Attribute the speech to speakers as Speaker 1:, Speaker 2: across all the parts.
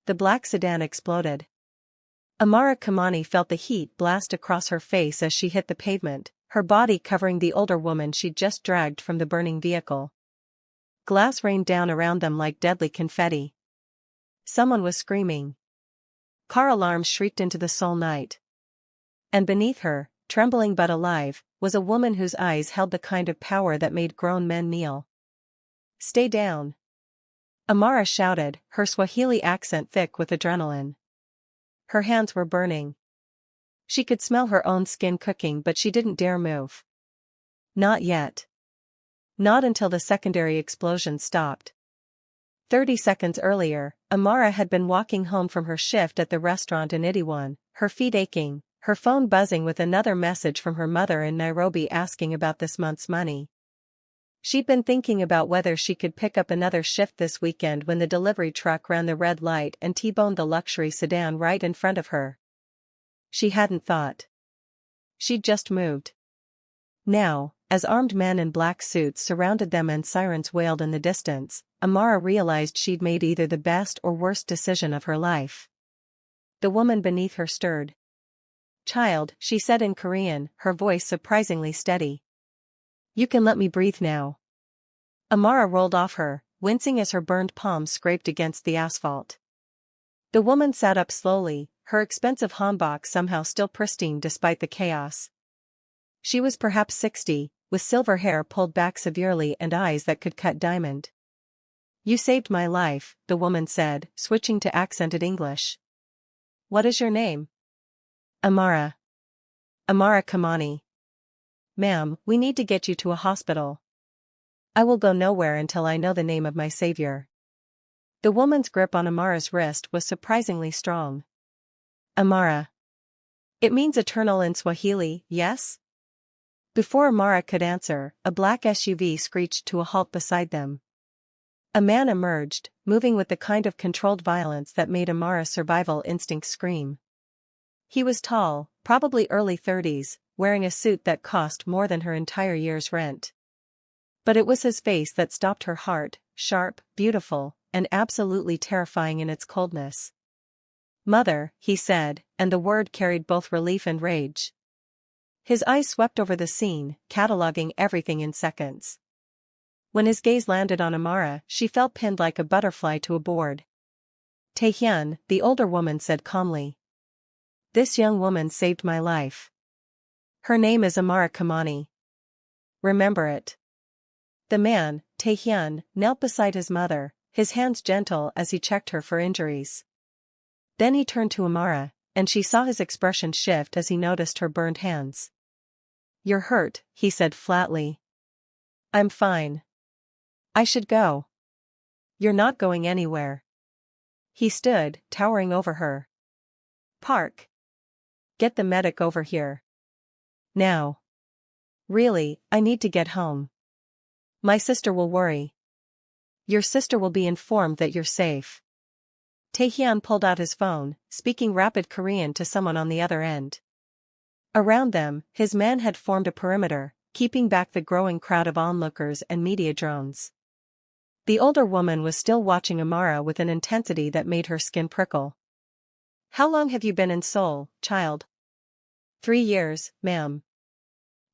Speaker 1: the black sedan exploded. Amara Kimani felt the heat blast across her face as she hit the pavement, her body covering the older woman she'd just dragged from the burning vehicle. Glass rained down around them like deadly confetti. Someone was screaming. Car alarms shrieked into the Seoul night. And beneath her, trembling but alive, was a woman whose eyes held the kind of power that made grown men kneel. "Stay down," Amara shouted, her Swahili accent thick with adrenaline. Her hands were burning. She could smell her own skin cooking, but she didn't dare move. Not yet. Not until the secondary explosion stopped. 30 seconds earlier, Amara had been walking home from her shift at the restaurant in Itaewon, her feet aching, her phone buzzing with another message from her mother in Nairobi asking about this month's money. She'd been thinking about whether she could pick up another shift this weekend when the delivery truck ran the red light and T-boned the luxury sedan right in front of her. She hadn't thought. She'd just moved. Now, as armed men in black suits surrounded them and sirens wailed in the distance, Amara realized she'd made either the best or worst decision of her life. The woman beneath her stirred. "Child," she said in Korean, her voice surprisingly steady. "You can let me breathe now." Amara rolled off her, wincing as her burned palms scraped against the asphalt. The woman sat up slowly, her expensive hanbok somehow still pristine despite the chaos. She was perhaps 60, with silver hair pulled back severely and eyes that could cut diamond. "You saved my life," the woman said, switching to accented English. "What is your name?" "Amara. Amara Kimani." "Ma'am, we need to get you to a hospital." "I will go nowhere until I know the name of my savior." The woman's grip on Amara's wrist was surprisingly strong. "Amara. It means eternal in Swahili, yes?" Before Amara could answer, a black SUV screeched to a halt beside them. A man emerged, moving with the kind of controlled violence that made Amara's survival instinct scream. He was tall, probably early 30s, wearing a suit that cost more than her entire year's rent. But it was his face that stopped her heart, sharp, beautiful, and absolutely terrifying in its coldness. "Mother," he said, and the word carried both relief and rage. His eyes swept over the scene, cataloging everything in seconds. When his gaze landed on Amara, she felt pinned like a butterfly to a board. "Tae-Hyun," the older woman said calmly. "This young woman saved my life. Her name is Amara Kimani. Remember it." The man, Tae-Hyun, knelt beside his mother, his hands gentle as he checked her for injuries. Then he turned to Amara, and she saw his expression shift as he noticed her burned hands. "You're hurt," he said flatly. "I'm fine. I should go." "You're not going anywhere." He stood, towering over her. "Park. Get the medic over here. Now. Really, I need to get home. My sister will worry." "Your sister will be informed that you're safe." Tae-Hyun pulled out his phone, speaking rapid Korean to someone on the other end. Around them, his men had formed a perimeter, keeping back the growing crowd of onlookers and media drones. The older woman was still watching Amara with an intensity that made her skin prickle. "How long have you been in Seoul, child?" 3 years, ma'am."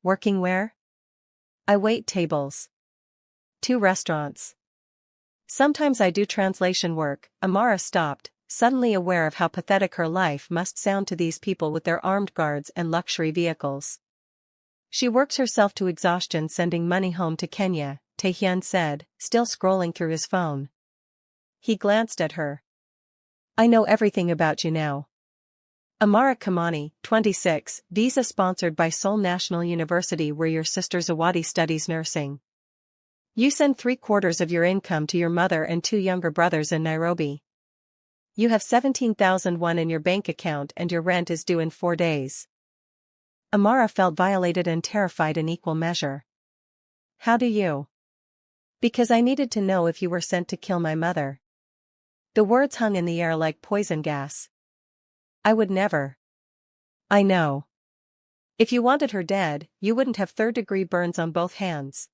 Speaker 1: "Working where?" "I wait tables. 2 restaurants." "Sometimes I do translation work." Amara stopped, suddenly aware of how pathetic her life must sound to these people with their armed guards and luxury vehicles. "She works herself to exhaustion sending money home to Kenya," Tae-Hyun said, still scrolling through his phone. He glanced at her. "I know everything about you now." Amara Kimani, 26, visa sponsored by Seoul National University where your sister Zawadi studies nursing. You send 3/4 of your income to your mother and 2 younger brothers in Nairobi. You have 17,001 in your bank account and your rent is due in 4 days. Amara felt violated and terrified in equal measure. "How do you?" "Because I needed to know if you were sent to kill my mother." The words hung in the air like poison gas. "I would never." "I know. If you wanted her dead, you wouldn't have 3rd-degree burns on both hands."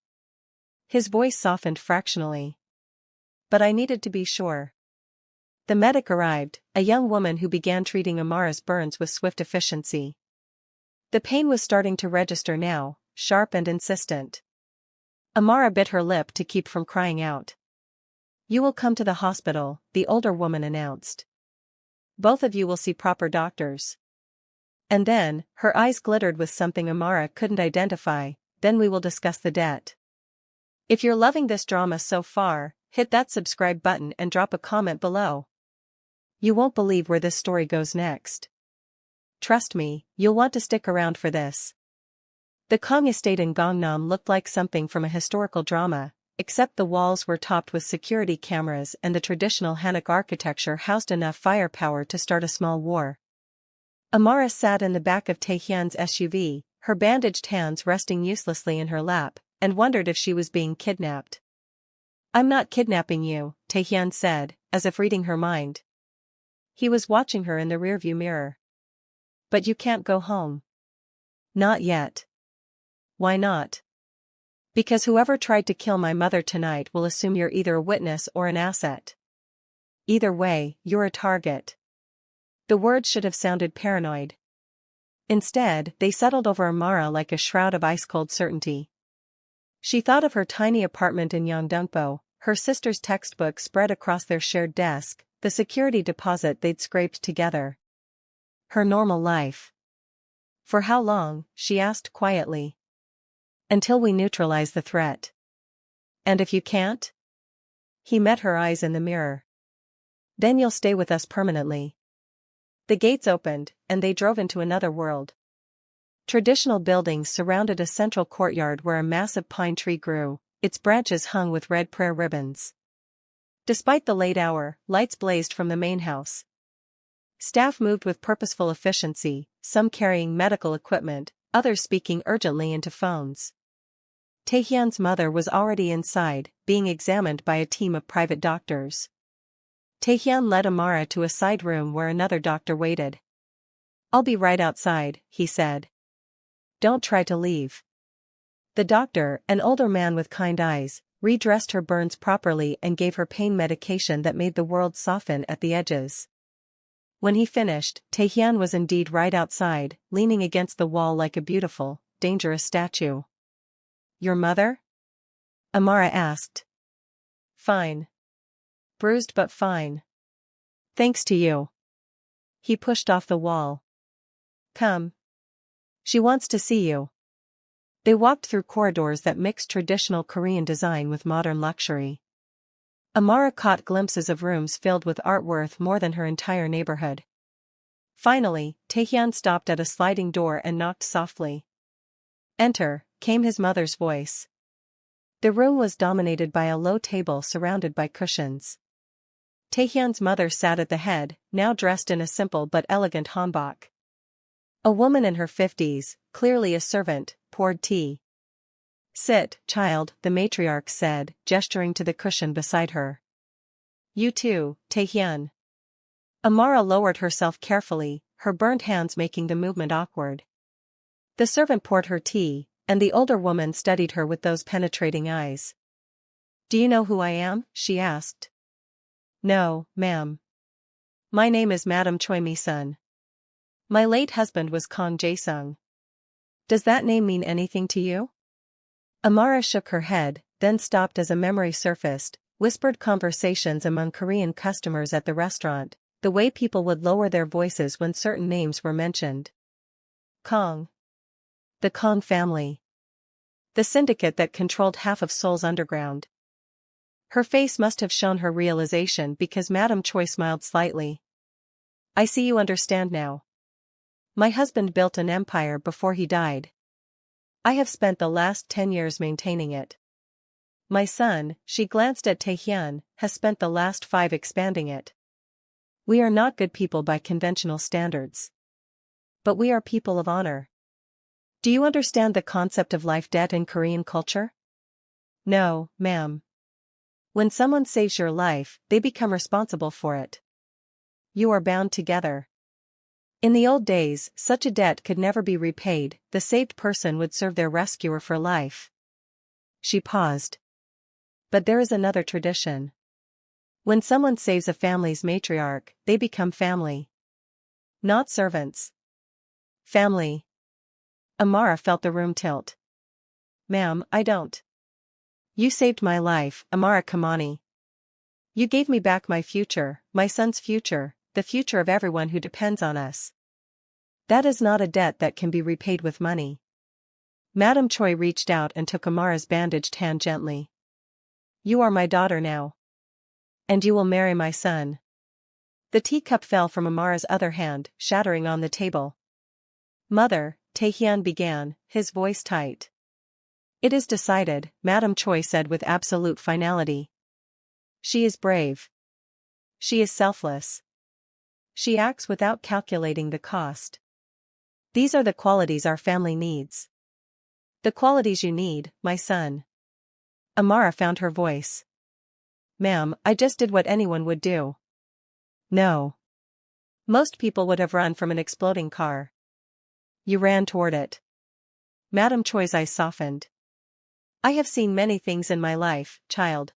Speaker 1: His voice softened fractionally. "But I needed to be sure." The medic arrived, a young woman who began treating Amara's burns with swift efficiency. The pain was starting to register now, sharp and insistent. Amara bit her lip to keep from crying out. "You will come to the hospital," the older woman announced. "Both of you will see proper doctors." And then, her eyes glittered with something Amara couldn't identify, "Then we will discuss the debt." If you're loving this drama so far, hit that subscribe button and drop a comment below. You won't believe where this story goes next. Trust me, you'll want to stick around for this. The Kang estate in Gangnam looked like something from a historical drama, except the walls were topped with security cameras and the traditional Hanok architecture housed enough firepower to start a small war. Amara sat in the back of Tae-Hyun's SUV, her bandaged hands resting uselessly in her lap, and wondered if she was being kidnapped. "I'm not kidnapping you," Tae-Hyun said, as if reading her mind. He was watching her in the rearview mirror. "But you can't go home." "Not yet." "Why not?" "Because whoever tried to kill my mother tonight will assume you're either a witness or an asset. Either way, you're a target." The words should have sounded paranoid. Instead, they settled over Amara like a shroud of ice-cold certainty. She thought of her tiny apartment in Yeongdeungpo, her sister's textbook spread across their shared desk, the security deposit they'd scraped together. Her normal life. "For how long?" she asked quietly. "Until we neutralize the threat." "And if you can't?" He met her eyes in the mirror. "Then you'll stay with us permanently." The gates opened, and they drove into another world. Traditional buildings surrounded a central courtyard where a massive pine tree grew, its branches hung with red prayer ribbons. Despite the late hour, lights blazed from the main house. Staff moved with purposeful efficiency, some carrying medical equipment, others speaking urgently into phones. Tae-Hyun's mother was already inside, being examined by a team of private doctors. Tae-Hyun led Amara to a side room where another doctor waited. "I'll be right outside," he said. "Don't try to leave." The doctor, an older man with kind eyes, redressed her burns properly and gave her pain medication that made the world soften at the edges. When he finished, Tae-Hyun was indeed right outside, leaning against the wall like a beautiful, dangerous statue. "Your mother?" Amara asked. "Fine. Bruised but fine. Thanks to you." He pushed off the wall. "Come. She wants to see you." They walked through corridors that mixed traditional Korean design with modern luxury. Amara caught glimpses of rooms filled with art worth more than her entire neighborhood. Finally, Tae-Hyun stopped at a sliding door and knocked softly. "Enter," came his mother's voice. The room was dominated by a low table surrounded by cushions. Tae-Hyun's mother sat at the head, now dressed in a simple but elegant hanbok. A woman in her 50s, clearly a servant, poured tea. "Sit, child," the matriarch said, gesturing to the cushion beside her. "You too, Tae-Hyun." Amara lowered herself carefully, her burnt hands making the movement awkward. The servant poured her tea, and the older woman studied her with those penetrating eyes. "Do you know who I am?" she asked. "No, ma'am. My name is Madam Choi Mi-sun. My late husband was Kang Jae-sung. Does that name mean anything to you?" Amara shook her head, then stopped as a memory surfaced, whispered conversations among Korean customers at the restaurant, the way people would lower their voices when certain names were mentioned. Kang. The Kang family. The syndicate that controlled half of Seoul's underground. Her face must have shown her realization because Madam Choi smiled slightly. "I see you understand now. My husband built an empire before he died. I have spent the last 10 years maintaining it. My son," she glanced at Tae-Hyun, "has spent the last 5 expanding it. We are not good people by conventional standards. But we are people of honor. Do you understand the concept of life debt in Korean culture?" "No, ma'am. When someone saves your life, they become responsible for it. You are bound together. In the old days, such a debt could never be repaid, the saved person would serve their rescuer for life." She paused. "But there is another tradition." When someone saves a family's matriarch, they become family. Not servants. Family. Amara felt the room tilt. Ma'am, I don't. You saved my life, Amara Kimani. You gave me back my future, my son's future, the future of everyone who depends on us. That is not a debt that can be repaid with money. Madam Choi reached out and took Amara's bandaged hand gently. You are my daughter now. And you will marry my son. The teacup fell from Amara's other hand, shattering on the table. Mother, Tae-Hyun began, his voice tight. It is decided, Madam Choi said with absolute finality. She is brave. She is selfless. She acts without calculating the cost. These are the qualities our family needs. The qualities you need, my son. Amara found her voice. Ma'am, I just did what anyone would do. No. Most people would have run from an exploding car. You ran toward it. Madam Choi's eyes softened. I have seen many things in my life, child.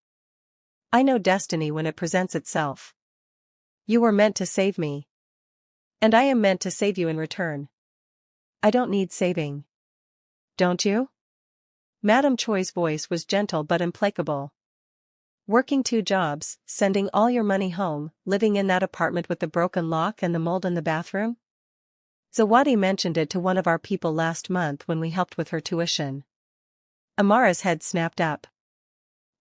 Speaker 1: I know destiny when it presents itself. You were meant to save me. And I am meant to save you in return. I don't need saving. Don't you? Madam Choi's voice was gentle but implacable. Working 2 jobs, sending all your money home, living in that apartment with the broken lock and the mold in the bathroom? Zawadi mentioned it to one of our people last month when we helped with her tuition. Amara's head snapped up.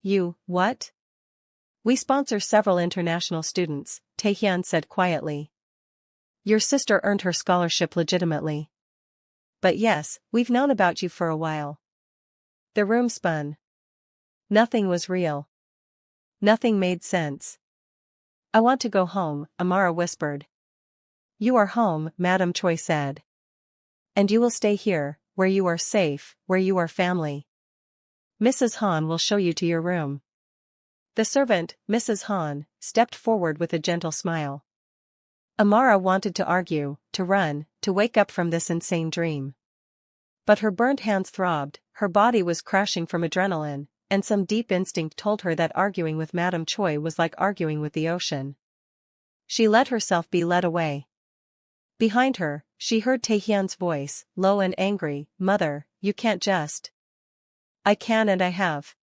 Speaker 1: You, what? We sponsor several international students, Tae-Hyun said quietly. Your sister earned her scholarship legitimately. But yes, we've known about you for a while. The room spun. Nothing was real. Nothing made sense. I want to go home, Amara whispered. You are home, Madam Choi said. And you will stay here, where you are safe, where you are family. Mrs. Han will show you to your room. The servant, Mrs. Han, stepped forward with a gentle smile. Amara wanted to argue, to run, to wake up from this insane dream. But her burnt hands throbbed, her body was crashing from adrenaline, and some deep instinct told her that arguing with Madam Choi was like arguing with the ocean. She let herself be led away. Behind her, she heard Tae-Hyun's voice, low and angry, Mother, you can't just. I can and I have.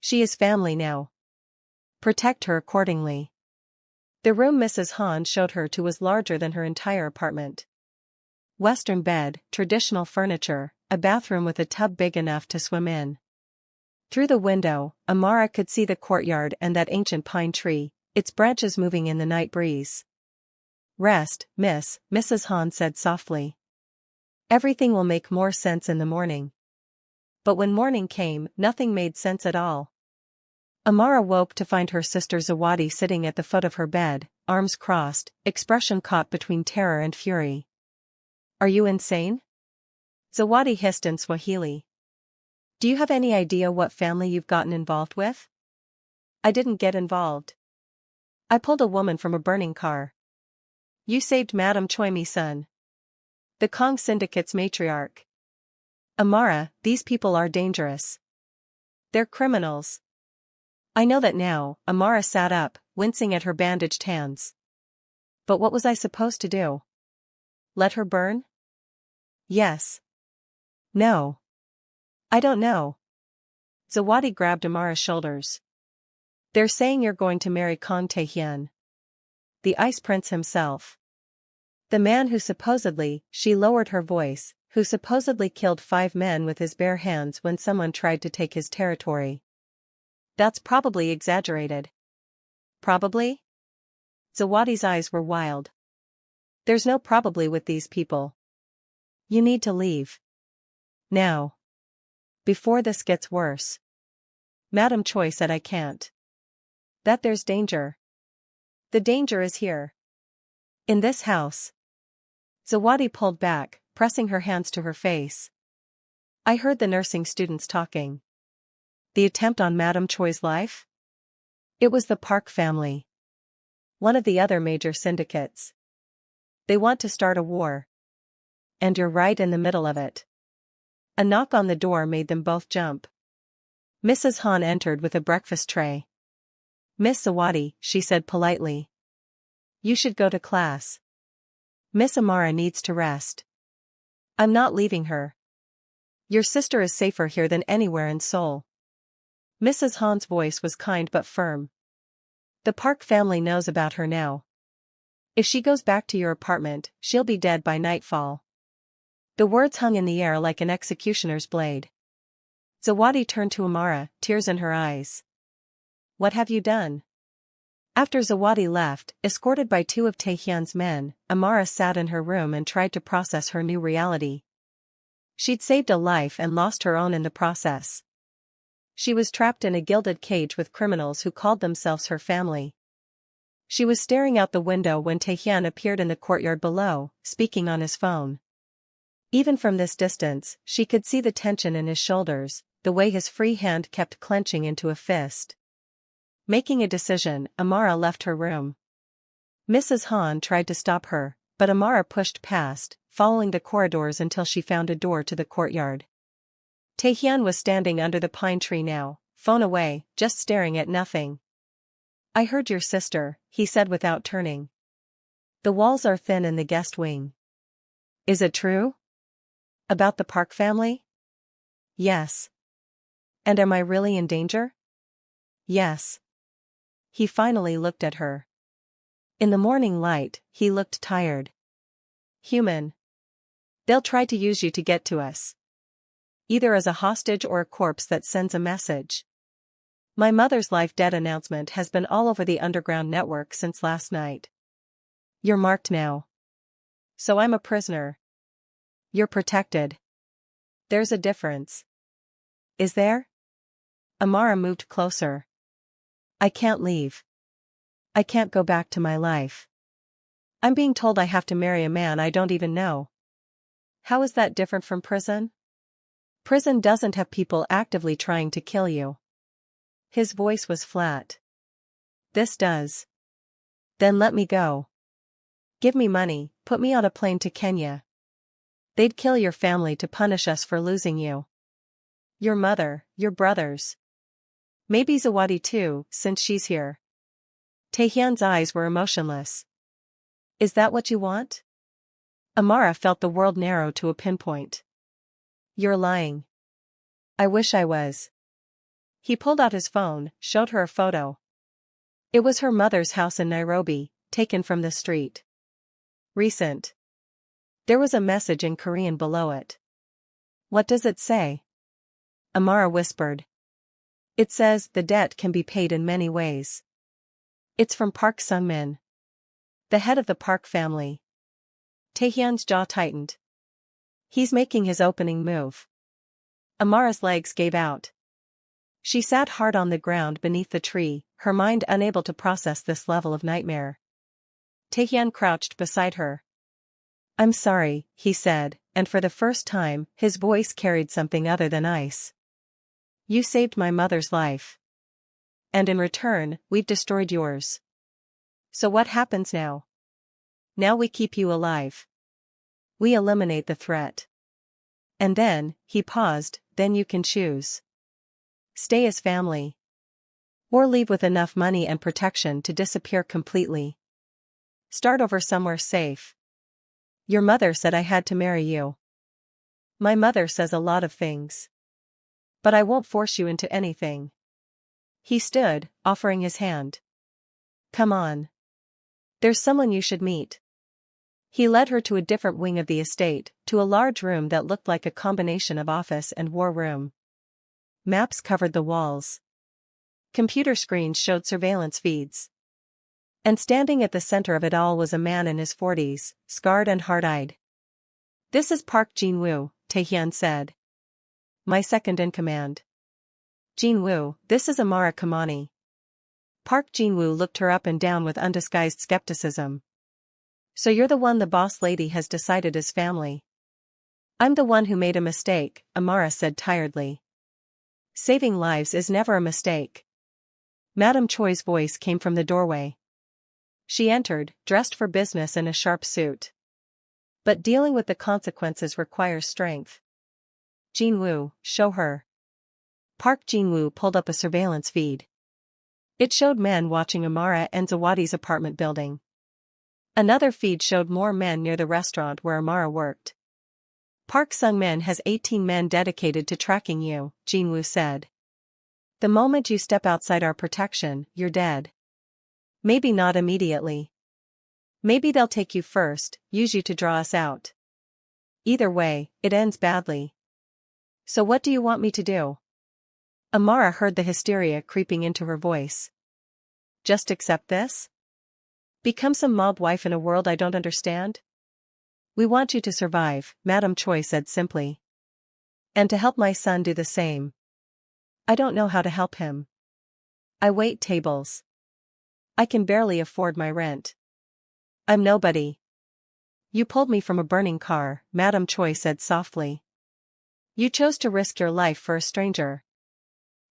Speaker 1: She is family now. Protect her accordingly. The room Mrs. Han showed her to was larger than her entire apartment. Western bed, traditional furniture, a bathroom with a tub big enough to swim in. Through the window, Amara could see the courtyard and that ancient pine tree, its branches moving in the night breeze. Rest, miss, Mrs. Han said softly. Everything will make more sense in the morning. But when morning came, nothing made sense at all. Amara woke to find her sister Zawadi sitting at the foot of her bed, arms crossed, expression caught between terror and fury. Are you insane? Zawadi hissed in Swahili. Do you have any idea what family you've gotten involved with? I didn't get involved. I pulled a woman from a burning car. You saved Madam Choi, me son. The Kang syndicate's matriarch. Amara, these people are dangerous. They're criminals. I know that now, Amara sat up, wincing at her bandaged hands. But what was I supposed to do? Let her burn? Yes. No. I don't know. Zawadi grabbed Amara's shoulders. They're saying you're going to marry Kang Tae-Hyun. The Ice Prince himself. The man who supposedly, she lowered her voice, who supposedly killed 5 men with his bare hands when someone tried to take his territory. That's probably exaggerated. Probably? Zawadi's eyes were wild. There's no probably with these people. You need to leave. Now. Before this gets worse. Madam Choi said I can't. That there's danger. The danger is here. In this house. Zawadi pulled back, pressing her hands to her face. I heard the nursing students talking. The attempt on Madam Choi's life? It was the Park family. One of the other major syndicates. They want to start a war. And you're right in the middle of it. A knock on the door made them both jump. Mrs. Han entered with a breakfast tray. Miss Zawadi, she said politely. You should go to class. Miss Amara needs to rest. I'm not leaving her. Your sister is safer here than anywhere in Seoul. Mrs. Han's voice was kind but firm. The Park family knows about her now. If she goes back to your apartment, she'll be dead by nightfall. The words hung in the air like an executioner's blade. Zawadi turned to Amara, tears in her eyes. What have you done? After Zawadi left, escorted by two of Tae-Hyun's men, Amara sat in her room and tried to process her new reality. She'd saved a life and lost her own in the process. She was trapped in a gilded cage with criminals who called themselves her family. She was staring out the window when Tae-Hyun appeared in the courtyard below, speaking on his phone. Even from this distance, she could see the tension in his shoulders, the way his free hand kept clenching into a fist. Making a decision, Amara left her room. Mrs. Han tried to stop her, but Amara pushed past, following the corridors until she found a door to the courtyard. Tae-Hyun was standing under the pine tree now, phone away, just staring at nothing. I heard your sister, he said without turning. The walls are thin in the guest wing. Is it true? About the Park family? Yes. And am I really in danger? Yes. He finally looked at her. In the morning light, he looked tired. Human. They'll try to use you to get to us. Either as a hostage or a corpse that sends a message. My mother's life dead announcement has been all over the underground network since last night. You're marked now. So I'm a prisoner. You're protected. There's a difference. Is there? Amara moved closer. I can't leave. I can't go back to my life. I'm being told I have to marry a man I don't even know. How is that different from prison? Prison doesn't have people actively trying to kill you. His voice was flat. This does. Then let me go. Give me money, put me on a plane to Kenya. They'd kill your family to punish us for losing you. Your mother, your brothers. Maybe Zawadi too, since she's here. Tae-Hyun's eyes were emotionless. Is that what you want? Amara felt the world narrow to a pinpoint. You're lying. I wish I was. He pulled out his phone, showed her a photo. It was her mother's house in Nairobi, taken from the street. Recent. There was a message in Korean below it. What does it say? Amara whispered. It says the debt can be paid in many ways. It's from Park Sung-min, the head of the Park family. Tae-Hyun's jaw tightened. He's making his opening move. Amara's legs gave out. She sat hard on the ground beneath the tree, her mind unable to process this level of nightmare. Tae-Hyun crouched beside her. I'm sorry, he said, and for the first time, his voice carried something other than ice. You saved my mother's life. And in return, we've destroyed yours. So what happens now? Now we keep you alive. We eliminate the threat. And then, he paused, then you can choose. Stay as family. Or leave with enough money and protection to disappear completely. Start over somewhere safe. Your mother said I had to marry you. My mother says a lot of things. But I won't force you into anything. He stood, offering his hand. Come on. There's someone you should meet. He led her to a different wing of the estate, to a large room that looked like a combination of office and war room. Maps covered the walls. Computer screens showed surveillance feeds. And standing at the center of it all was a man in his 40s, scarred and hard-eyed. This is Park Jin-woo, Tae-Hyun said. My second in command. Jin-woo, this is Amara Kimani. Park Jin-woo looked her up and down with undisguised skepticism. So you're the one the boss lady has decided is family. I'm the one who made a mistake, Amara said tiredly. Saving lives is never a mistake. Madam Choi's voice came from the doorway. She entered, dressed for business in a sharp suit. But dealing with the consequences requires strength. Jin-woo, show her. Park Jin-woo pulled up a surveillance feed. It showed men watching Amara and Zawadi's apartment building. Another feed showed more men near the restaurant where Amara worked. Park Sung-min has 18 men dedicated to tracking you, Jinwoo said. The moment you step outside our protection, you're dead. Maybe not immediately. Maybe they'll take you first, use you to draw us out. Either way, it ends badly. So what do you want me to do? Amara heard the hysteria creeping into her voice. Just accept this? Become some mob wife in a world I don't understand? We want you to survive, Madam Choi said simply. And to help my son do the same. I don't know how to help him. I wait tables. I can barely afford my rent. I'm nobody. You pulled me from a burning car, Madam Choi said softly. You chose to risk your life for a stranger.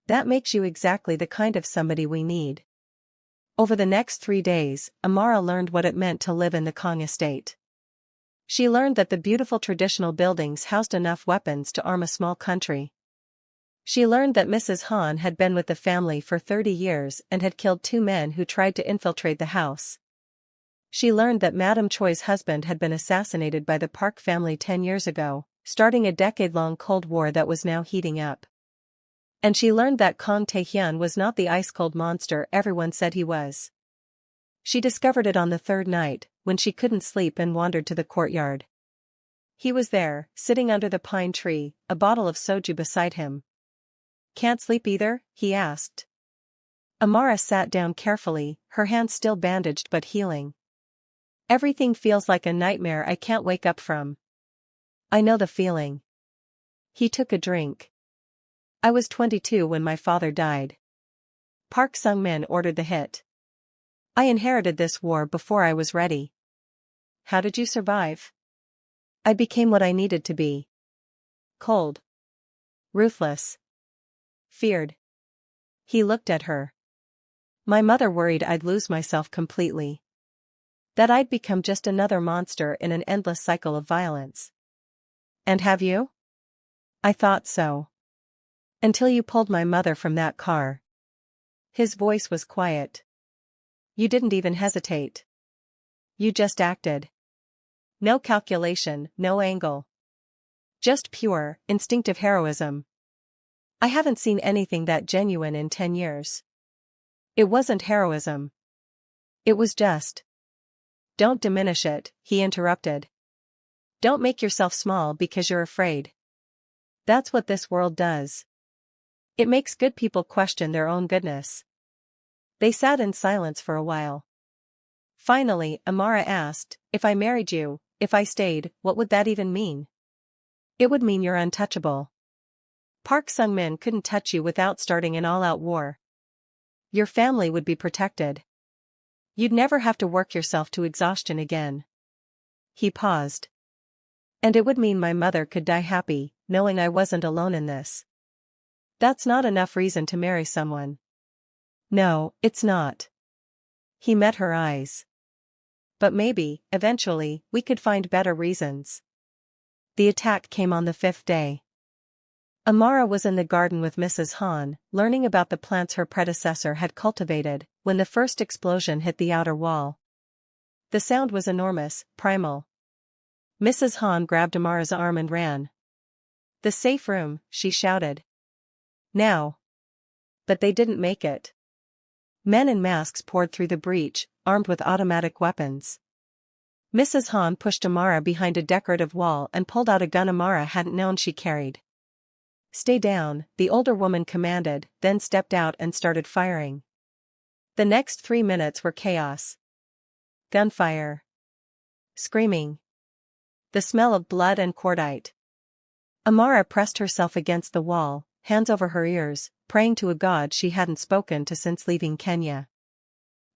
Speaker 1: That makes you exactly the kind of somebody we need. Over the next 3 days, Amara learned what it meant to live in the Kang estate. She learned that the beautiful traditional buildings housed enough weapons to arm a small country. She learned that Mrs. Han had been with the family for 30 years and had killed 2 men who tried to infiltrate the house. She learned that Madam Choi's husband had been assassinated by the Park family 10 years ago, starting a decade-long Cold War that was now heating up. And she learned that Kang Tae-Hyun was not the ice-cold monster everyone said he was. She discovered it on the 3rd night, when she couldn't sleep and wandered to the courtyard. He was there, sitting under the pine tree, a bottle of soju beside him. Can't sleep either? He asked. Amara sat down carefully, her hands still bandaged but healing. Everything feels like a nightmare I can't wake up from. I know the feeling. He took a drink. I was 22 when my father died. Park Sung-min ordered the hit. I inherited this war before I was ready. How did you survive? I became what I needed to be. Cold. Ruthless. Feared. He looked at her. My mother worried I'd lose myself completely. That I'd become just another monster in an endless cycle of violence. And have you? I thought so. Until you pulled my mother from that car. His voice was quiet. You didn't even hesitate. You just acted. No calculation, no angle. Just pure, instinctive heroism. I haven't seen anything that genuine in 10 years. It wasn't heroism. It was just. Don't diminish it, he interrupted. Don't make yourself small because you're afraid. That's what this world does. It makes good people question their own goodness. They sat in silence for a while. Finally, Amara asked, if I married you, if I stayed, what would that even mean? It would mean you're untouchable. Park Sung-min couldn't touch you without starting an all-out war. Your family would be protected. You'd never have to work yourself to exhaustion again. He paused. And it would mean my mother could die happy, knowing I wasn't alone in this. That's not enough reason to marry someone. No, it's not. He met her eyes. But maybe, eventually, we could find better reasons. The attack came on the 5th day. Amara was in the garden with Mrs. Han, learning about the plants her predecessor had cultivated, when the first explosion hit the outer wall. The sound was enormous, primal. Mrs. Han grabbed Amara's arm and ran. The safe room, she shouted. Now. But they didn't make it. Men in masks poured through the breach, armed with automatic weapons. Mrs. Han pushed Amara behind a decorative wall and pulled out a gun Amara hadn't known she carried. Stay down, the older woman commanded, then stepped out and started firing. The next 3 minutes were chaos. Gunfire. Screaming. The smell of blood and cordite. Amara pressed herself against the wall, hands over her ears, praying to a god she hadn't spoken to since leaving Kenya.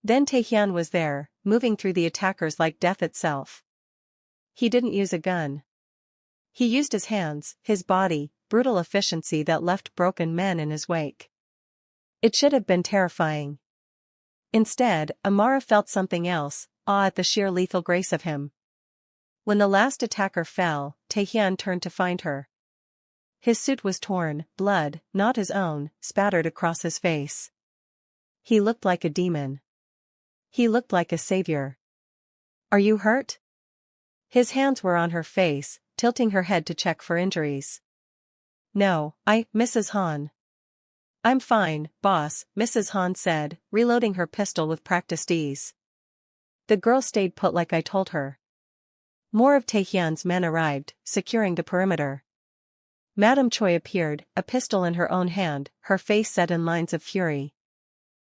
Speaker 1: Then Tae-Hyun was there, moving through the attackers like death itself. He didn't use a gun. He used his hands, his body, brutal efficiency that left broken men in his wake. It should have been terrifying. Instead, Amara felt something else, awe at the sheer lethal grace of him. When the last attacker fell, Tae-Hyun turned to find her. His suit was torn, blood, not his own, spattered across his face. He looked like a demon. He looked like a savior. Are you hurt? His hands were on her face, tilting her head to check for injuries. No, Mrs. Han. I'm fine, boss, Mrs. Han said, reloading her pistol with practiced ease. The girl stayed put like I told her. More of Tae-Hyun's men arrived, securing the perimeter. Madam Choi appeared, a pistol in her own hand, her face set in lines of fury.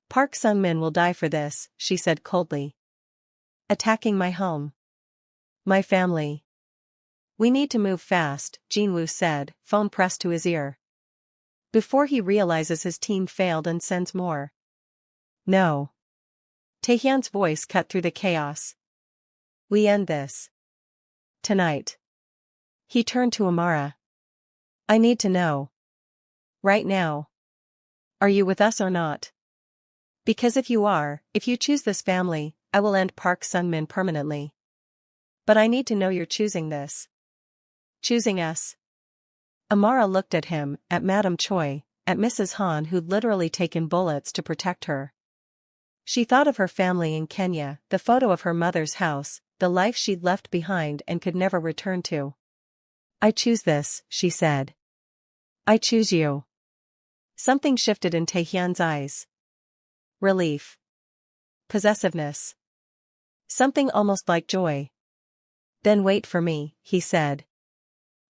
Speaker 1: Park Sung-min will die for this, she said coldly. Attacking my home. My family. We need to move fast, Jin-woo said, phone pressed to his ear. Before he realizes his team failed and sends more. No. Tae-Hyun's voice cut through the chaos. We end this. Tonight. He turned to Amara. I need to know. Right now. Are you with us or not? Because if you are, if you choose this family, I will end Park Sung-min permanently. But I need to know you're choosing this. Choosing us. Amara looked at him, at Madam Choi, at Mrs. Han who'd literally taken bullets to protect her. She thought of her family in Kenya, the photo of her mother's house, the life she'd left behind and could never return to. I choose this, she said. I choose you. Something shifted in Tae-Hyun's eyes. Relief. Possessiveness. Something almost like joy. Then wait for me, he said.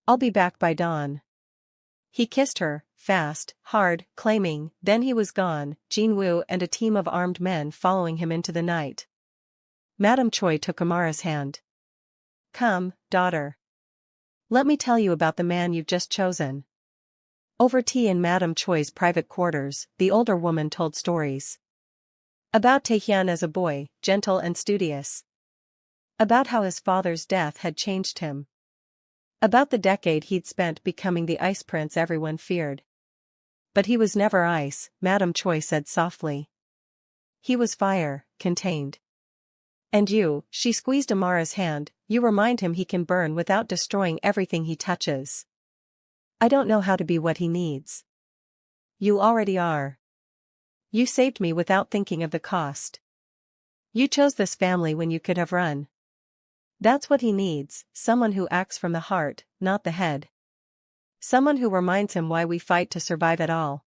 Speaker 1: I'll be back by dawn. He kissed her, fast, hard, claiming, then he was gone, Jin-woo and a team of armed men following him into the night. Madam Choi took Amara's hand. Come, daughter. Let me tell you about the man you've just chosen. Over tea in Madam Choi's private quarters, the older woman told stories. About Tae-Hyun as a boy, gentle and studious. About how his father's death had changed him. About the decade he'd spent becoming the ice prince everyone feared. But he was never ice, Madam Choi said softly. He was fire, contained. And you, she squeezed Amara's hand, you remind him he can burn without destroying everything he touches. I don't know how to be what he needs. You already are. You saved me without thinking of the cost. You chose this family when you could have run. That's what he needs, someone who acts from the heart, not the head. Someone who reminds him why we fight to survive at all.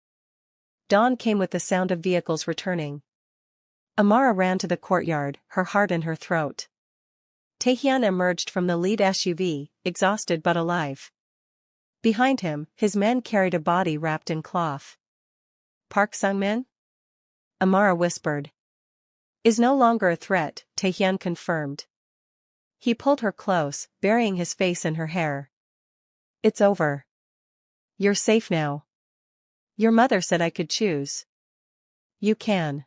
Speaker 1: Dawn came with the sound of vehicles returning. Amara ran to the courtyard, her heart in her throat. Tae-Hyun emerged from the lead SUV, exhausted but alive. Behind him, his men carried a body wrapped in cloth. Park Sung-min? Amara whispered. Is no longer a threat, Tae-Hyun confirmed. He pulled her close, burying his face in her hair. It's over. You're safe now. Your mother said I could choose. You can.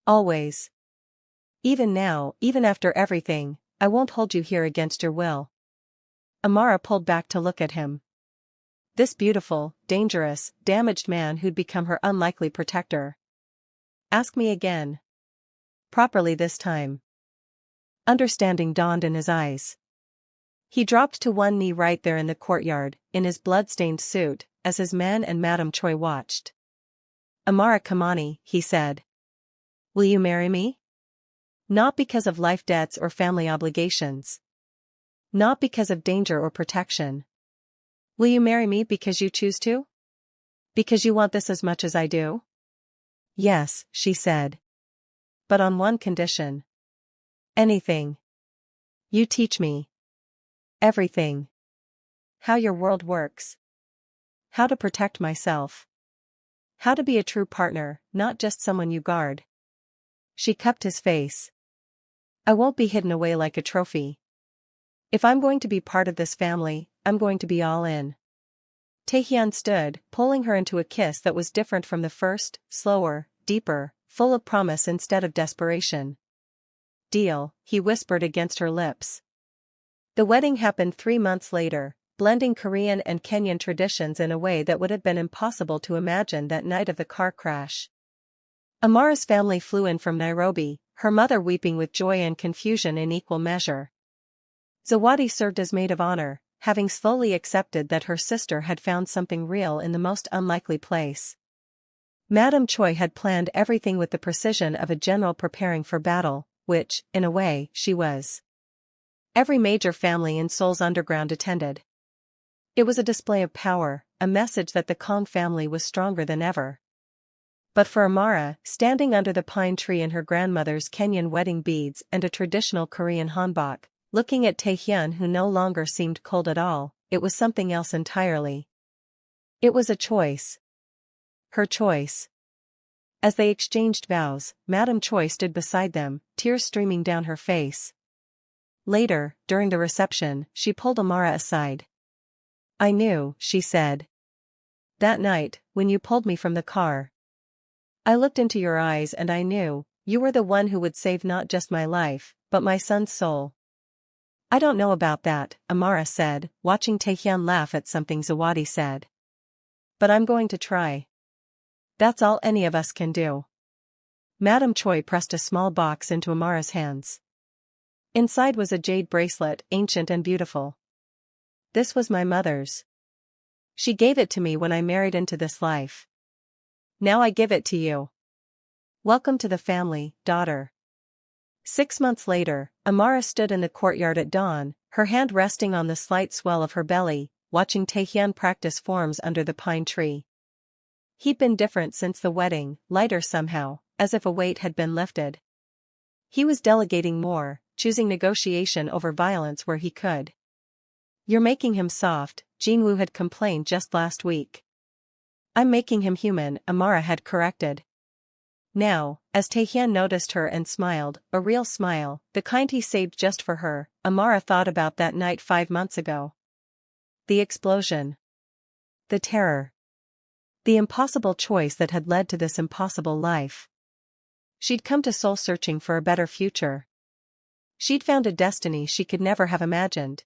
Speaker 1: Always. Even now, even after everything, I won't hold you here against your will. Amara pulled back to look at him. This beautiful, dangerous, damaged man who'd become her unlikely protector. Ask me again. Properly this time. Understanding dawned in his eyes. He dropped to one knee right there in the courtyard, in his blood-stained suit, as his men and Madam Choi watched. Amara Kimani, he said. Will you marry me? Not because of life debts or family obligations. Not because of danger or protection. Will you marry me because you choose to? Because you want this as much as I do? Yes, she said. But on one condition. Anything. You teach me. Everything. How your world works. How to protect myself. How to be a true partner, not just someone you guard. She cupped his face. I won't be hidden away like a trophy. If I'm going to be part of this family, I'm going to be all in. Tae-Hyun stood, pulling her into a kiss that was different from the first, slower, deeper, full of promise instead of desperation. Deal, he whispered against her lips. The wedding happened 3 months later, blending Korean and Kenyan traditions in a way that would have been impossible to imagine that night of the car crash. Amara's family flew in from Nairobi, her mother weeping with joy and confusion in equal measure. Zawadi served as maid of honor, having slowly accepted that her sister had found something real in the most unlikely place. Madam Choi had planned everything with the precision of a general preparing for battle, which, in a way, she was. Every major family in Seoul's underground attended. It was a display of power, a message that the Kang family was stronger than ever. But for Amara, standing under the pine tree in her grandmother's Kenyan wedding beads and a traditional Korean hanbok, looking at Tae-Hyun who no longer seemed cold at all, it was something else entirely. It was a choice. Her choice. As they exchanged vows, Madam Choi stood beside them, tears streaming down her face. Later, during the reception, she pulled Amara aside. "I knew," she said. "That night, when you pulled me from the car. I looked into your eyes and I knew, you were the one who would save not just my life, but my son's soul." "I don't know about that," Amara said, watching Tae-Hyun laugh at something Zawadi said. "But I'm going to try. That's all any of us can do." Madam Choi pressed a small box into Amara's hands. Inside was a jade bracelet, ancient and beautiful. "This was my mother's. She gave it to me when I married into this life. Now I give it to you. Welcome to the family, daughter." 6 months later, Amara stood in the courtyard at dawn, her hand resting on the slight swell of her belly, watching Tae-Hyun practice forms under the pine tree. He'd been different since the wedding, lighter somehow, as if a weight had been lifted. He was delegating more, choosing negotiation over violence where he could. "You're making him soft," Jinwoo had complained just last week. "I'm making him human," Amara had corrected. Now, as Tae-Hyun noticed her and smiled, a real smile, the kind he saved just for her, Amara thought about that night 5 months ago. The explosion. The terror. The impossible choice that had led to this impossible life. She'd come to Seoul searching for a better future. She'd found a destiny she could never have imagined.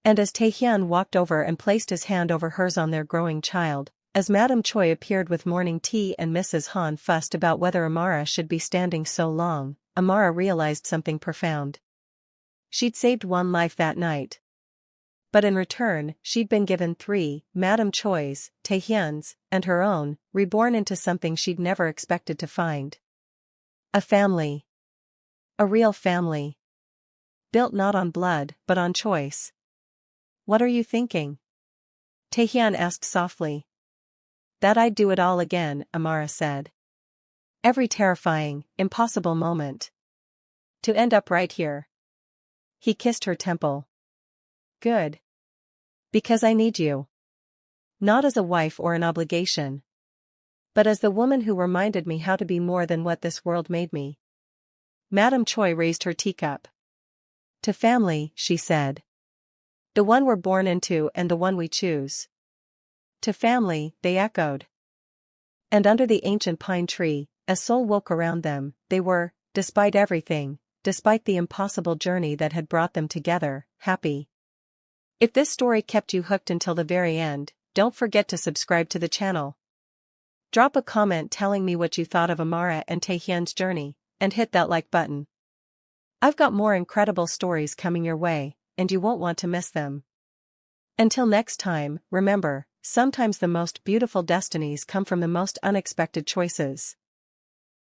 Speaker 1: And as Tae-Hyun walked over and placed his hand over hers on their growing child, as Madam Choi appeared with morning tea and Mrs. Han fussed about whether Amara should be standing so long, Amara realized something profound. She'd saved one life that night. But in return, she'd been given 3, Madam Choi's, Tae-Hyun's, and her own, reborn into something she'd never expected to find. A family. A real family. Built not on blood, but on choice. "What are you thinking?" Tae-Hyun asked softly. "That I'd do it all again," Amara said. "Every terrifying, impossible moment. To end up right here." He kissed her temple. "Good. Because I need you. Not as a wife or an obligation. But as the woman who reminded me how to be more than what this world made me." Madam Choi raised her teacup. "To family," she said. "The one we're born into and the one we choose." "To family," they echoed. And under the ancient pine tree, as Seoul woke around them, they were, despite everything, despite the impossible journey that had brought them together, happy. If this story kept you hooked until the very end, don't forget to subscribe to the channel. Drop a comment telling me what you thought of Amara and Tae-Hyun's journey, and hit that like button. I've got more incredible stories coming your way, and you won't want to miss them. Until next time, remember, sometimes the most beautiful destinies come from the most unexpected choices.